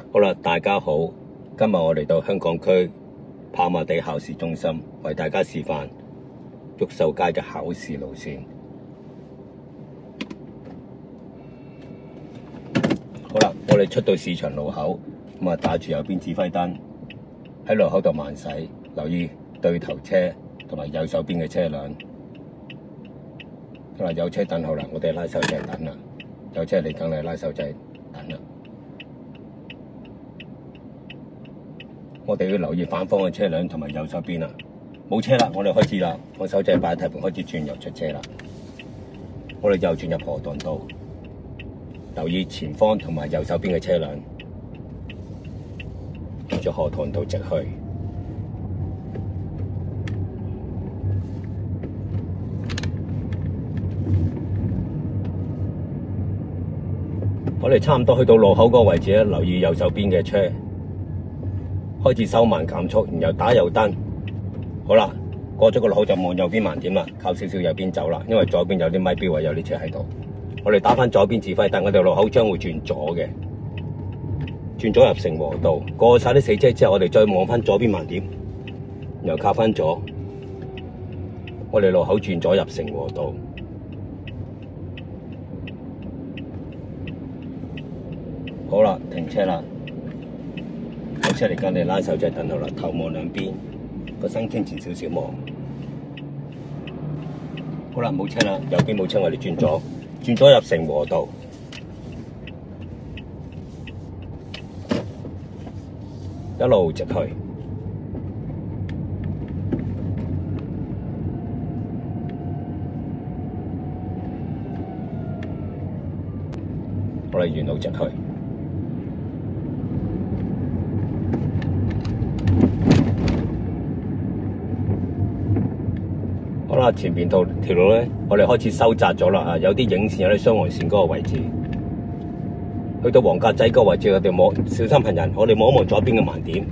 好啦，大家好，今日我嚟到香港區跑馬地考試中心，為大家示範毓秀街嘅考試路線。好啦，我哋出到市場路口，咁啊打住右邊指揮燈，喺路口度慢駛，留意對頭車同埋右手邊嘅車輛。好啦，有車等候啦，我哋拉手掣等啦。有車嚟緊嚟拉手掣等啦。我哋要留意反方嘅車輛同埋右手邊啦。冇車啦，我哋開始啦。我手掣擺喺軚盤開始轉右出車啦。我哋右轉入河頓道，留意前方同埋右手邊嘅車輛，沿住河頓道直去。我哋差唔多去到路口嗰個位置咧，留意右手邊嘅車。開始收慢減速，然後打右燈。好啦，過咗個路口就望右邊盲點啦，靠少少右邊走啦，因為左邊有啲咪標位，有啲車喺度。我哋打翻左邊指揮燈，我哋路口將會轉左嘅，轉左入成和道。過晒啲死車之後，我哋再望翻左邊盲點，然後靠翻左。我哋路口轉左入成和道。好啦，停車啦。有車嚟緊，你拉手掣等候啦，頭望兩邊，個身傾前少少望。好啦，冇車啦，右邊冇車，我哋轉左入成和道。一路直去。我哋沿路直去。好啦，前邊條路咧，我哋開始收窄咗啦啊！有啲影線，有啲雙黃線嗰個位置，去到黃格仔嗰個位置，我哋小心行人。我哋望一望左邊嘅盲點，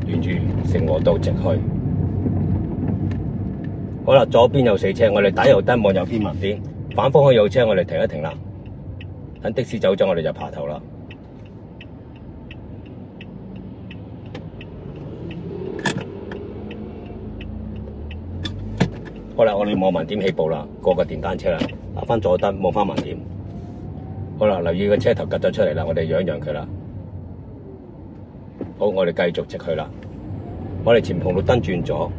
沿住成和道直去。好啦，左邊有死車，我哋打右燈望右邊盲點，反方向有車，我哋停一停啦。等的士走咗，我哋就爬頭啦。好啦，我哋望盲點起步啦，過個電單車啦，打翻左燈望翻盲點。好啦，留意個車頭夾咗出嚟啦，我哋讓一讓佢啦。好，我哋繼續直去啦。我哋前紅綠燈轉左，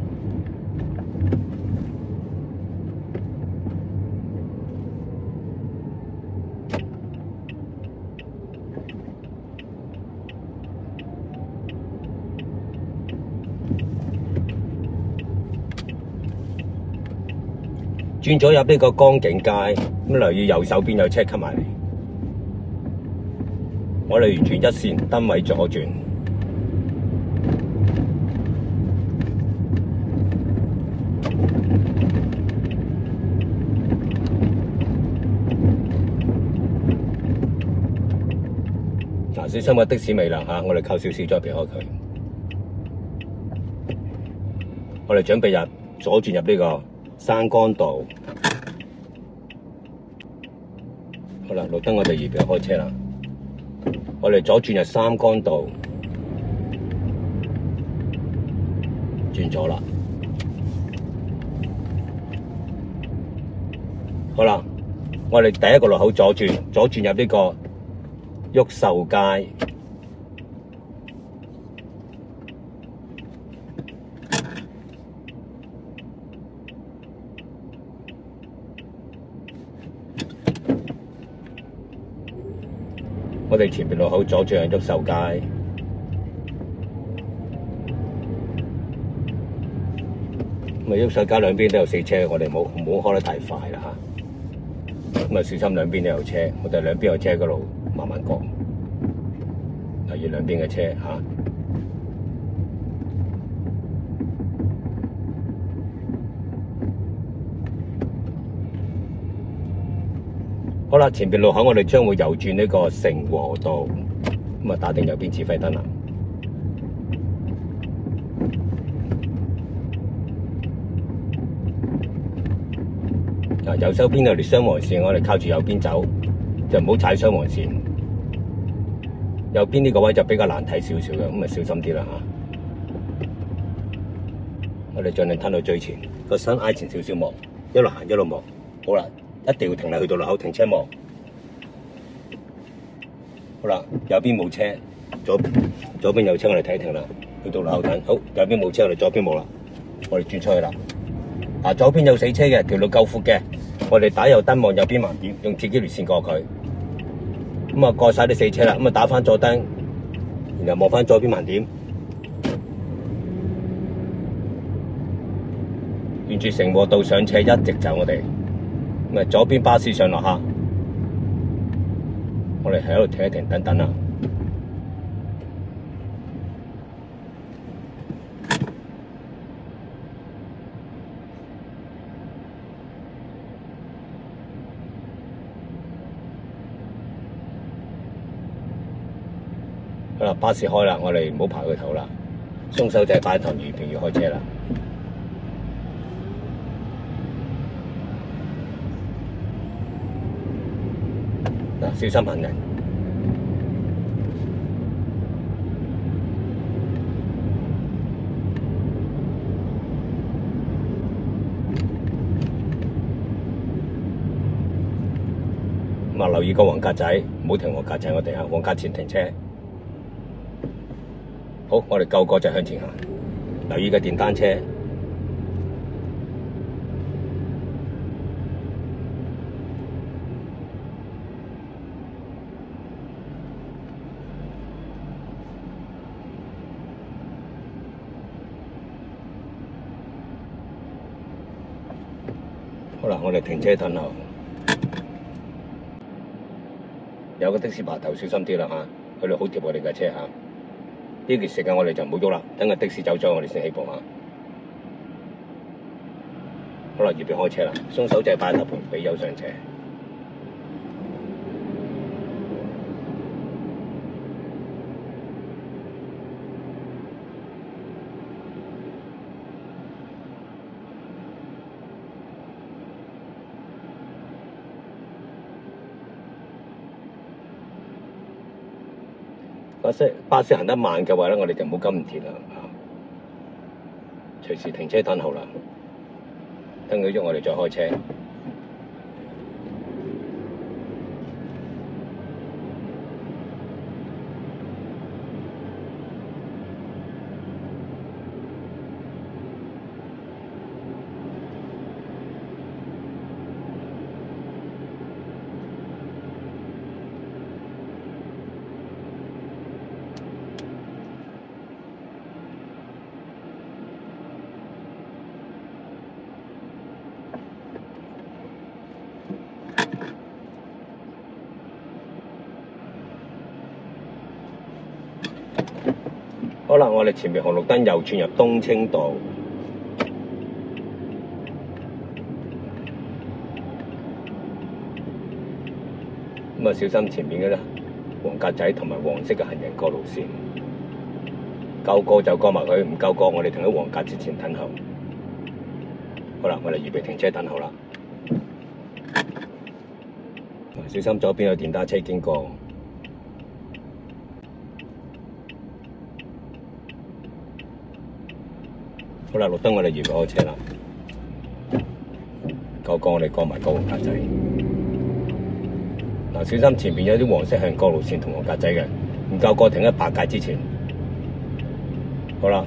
轉咗入呢個江景街，咁留意右手邊有車吸埋嚟。我哋沿住一線燈位左轉，小心個的士尾啦嚇，我哋靠少少再避開佢。我哋準備入左轉入呢個山崗道。好啦，綠燈我哋預備開車啦。我哋左轉入三崗道，轉左啦。好啦，我哋第一個路口左轉入呢個毓秀街。我哋前邊路口左轉入毓秀街，咁毓秀街兩邊都有死車，我哋唔好開得太快啦嚇。咁小心兩邊都有車，我哋兩邊有車嗰度慢慢過，留意兩邊嘅車嚇。好啦，前邊路口我哋將會右轉呢個成和道，咁啊打定右邊指揮燈啦。右手邊有條雙黃線，我哋靠住右邊走，就唔好踩雙黃線。右邊呢個位就比較難睇少少嘅，咁咪小心啲啦嚇。我哋盡量吞到最前，個身挨前少少望，一路行一路望。好啦，一定要停啦，去到路口停車望。好啦，右邊冇車，左邊有車，我哋睇停啦。去到路口等，好，右邊冇車，我哋左邊冇啦，我哋轉出去啦。左邊有死車嘅，條路夠闊嘅，我哋打右燈望右邊盲點，用自己條線過佢。咁過晒啲死車啦，咁打翻左燈，然後望翻左邊盲點，沿住成和道上斜一直走我哋。咁左邊巴士上落客，我哋喺度停一停等等啦。好啦，巴士開啦，我哋唔好爬佢頭啦，鬆手仔擺頭預備要開車啦。小心行人。留意個黃格仔，唔好停黃格仔我哋黃格前停車。好，我哋夠個就向前行。留意個電單車。好啦，我哋停車等候。有個的士爬頭，小心啲啦嚇，佢哋好貼我哋架車嚇。呢段時間我哋就唔好喐啦，等個的士走咗，我哋先起步嚇。好啦，預備開車啦，鬆手掣擺頭盤，俾油上斜。巴士行得慢嘅話咧，我哋就唔好跟唔貼啦嚇，隨時停車等候啦。等佢喐，我哋再開車。好啦，我哋前面紅綠燈右轉入東清道。咁小心前面嘅咧黃格仔同埋黃色嘅行人過路線，夠過就過埋佢，唔夠過我哋停喺黃格之前等候。好啦，我哋預備停車等候啦。小心左邊有電單車經過。好啦，綠燈我哋預備開車啦。夠過我哋過埋個黃格仔。小心前面有啲黃色行人過路線同黃格仔嘅，唔夠過停喺白界之前。好啦，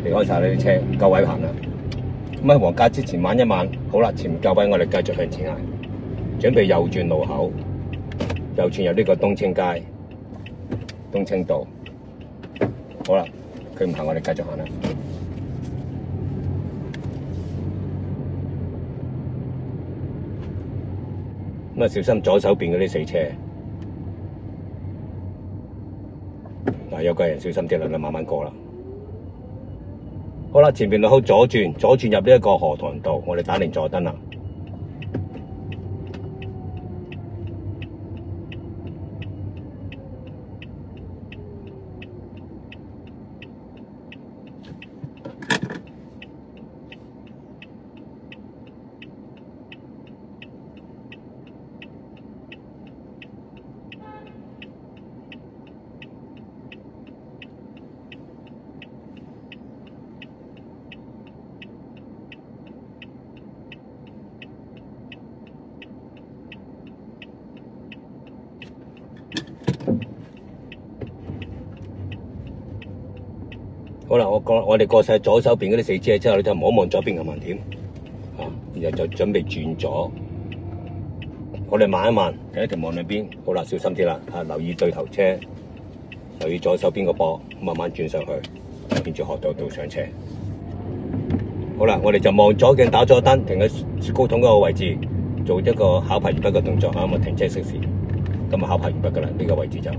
離開晒呢啲車，夠位行啦。咁喺黃格之前慢一慢。好啦，前面夠位，我哋繼續向前行，準備右轉路口，右轉入呢個東清街、東清道。好啦，佢唔行，我哋繼續行啦。小心左手邊嗰啲死車。有個人小心啲啦，你慢慢過啦。好啦，前面路口左轉入呢一個河塘道，我哋打定左燈啦。好啦，我哋過晒左手邊嗰啲4支之後，你就唔好望左邊嘅盲點，然後就準備轉左。我哋慢一慢，停一停望兩邊。好啦，小心啲啦，留意對頭車，留意左手邊個波，慢慢轉上去，跟住學到上車。好啦，我哋就望左鏡打咗燈，停喺雪糕筒嗰個位置，做一個考牌完畢嘅動作，咁啊停車熄匙，咁啊考牌完畢噶啦，呢個位置就。